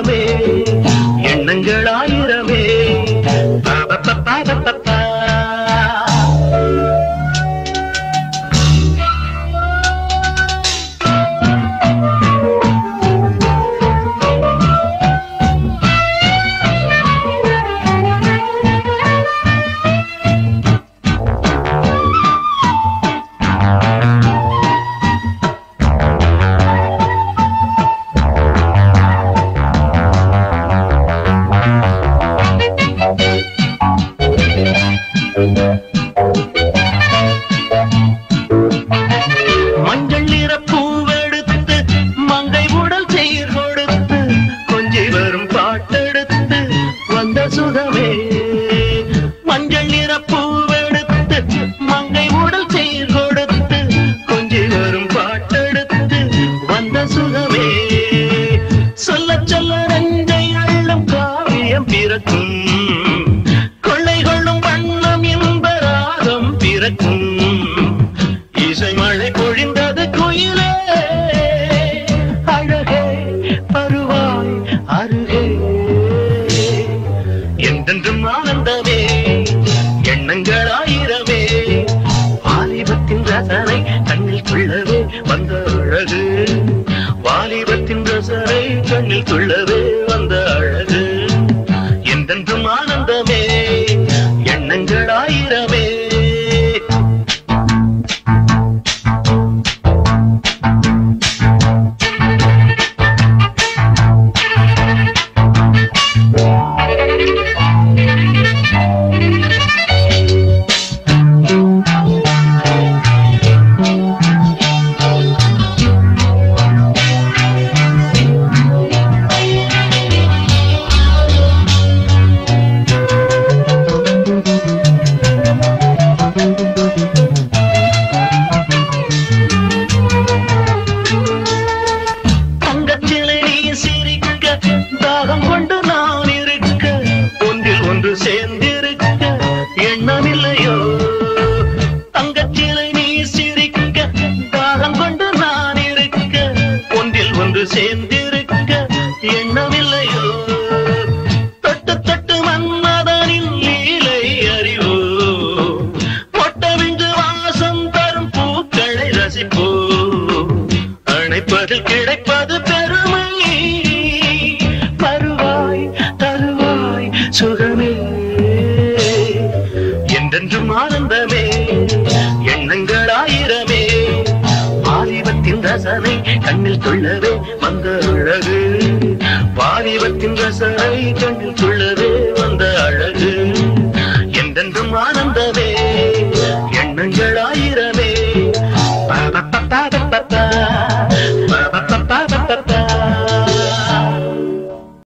ஆயிரமே எண்ணங்கள் ஆயிரமே மஞ்சள் நிற பூவெடுத்து மங்கை உடல் சீர் கொடுத்து கொஞ்சி வரும் பாட்டெடுத்து வந்த சுகமே மஞ்சள் நிற பூவெடுத்து மங்கை உடல் சீர் கொடுத்து கொஞ்சி வரும் பாட்டெடுத்து வந்த சுகமே சொல்ல சொல்ல நெஞ்சை அள்ளும் காவியம் பிறக்கும் கொள்ளை கொள்ளும் வண்ணம் இன்ப ராகம் பிறக்கும் இசை மழை பொழிந்தது குயிலே அழகே பருவாய் அருகே என்றென்றும் ஆனந்தமே எண்ணங்கள் ஆயிரமே வாலிபத்தின் ரசனை கண்ணில் துள்ளவே வந்த அழகு வாலிபத்தின் ரசனை கண்ணில் துள்ளவே வந்த அழகு என்றென்றும் ஆனந்தமே எண்ணங்கள் ஆயிரமே தாகம் கொண்டு நான் இருக்க ஒன்றில் ஒன்று சேர்ந்திருக்க எண்ணமில்லையோ தங்கச்சிலை நீ சிரிக்க தாகம் கொண்டு நான் இருக்க ஒன்றில் ஒன்று சேர்ந்திருக்க எண்ணமில்லையோ தொட்டு தொட்டு மன்மதனின் லீலை அறிவோ மொட்டவிஞ்சு வாசம் தரும் பூக்களை ரசிப்போ அணைப்பதில் கிடைப்பது பெருமை சுகமே என்றென்றும் ஆனந்தமே எண்ணங்கள் ஆயிரமே வாலிபத்தின் ரசனை கண்ணில் துள்ளவே வந்த அழகு வாலிபத்தின் ரசனை கண்ணில் துள்ளவே வந்த அழகு என்றென்றும் ஆனந்தமே எண்ணங்கள் ஆயிரம்